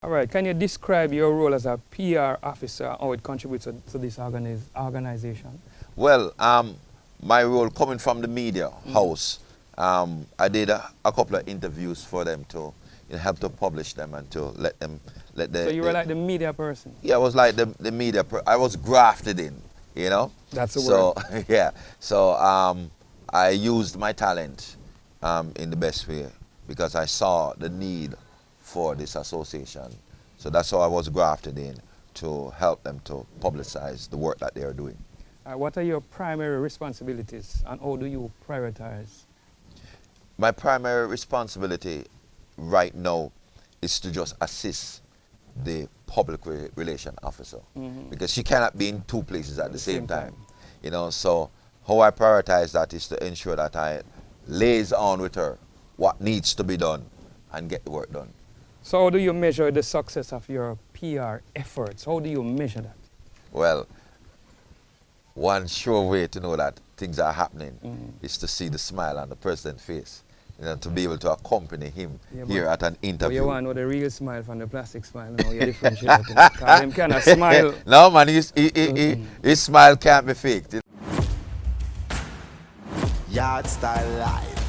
All right, can you describe your role as a PR officer, how it contributes to this organization? Well, my role coming from the media house, I did a couple of interviews for them to help to publish them and to let So you were like the media person? yeah, I was like the media, I was grafted in, you know? That's the So, word. yeah, so I used my talent in the best way because I saw the need for this association. So that's how I was grafted in to help them to publicize the work that they are doing. What are your primary responsibilities and how do you prioritize? My primary responsibility right now is to just assist the public relation officer because she cannot be in two places at the same time. You know, so how I prioritize that is to ensure that I liaison with her what needs to be done and get the work done. So how do you measure the success of your PR efforts? How do you measure that? Well, one sure way to know that things are happening is to see the smile on the president's face, you know, to be able to accompany him here at an interview. You want to know the real smile from the plastic smile, now you differentiate. Because him cannot smile. No man, his smile can't be faked. Yard style life.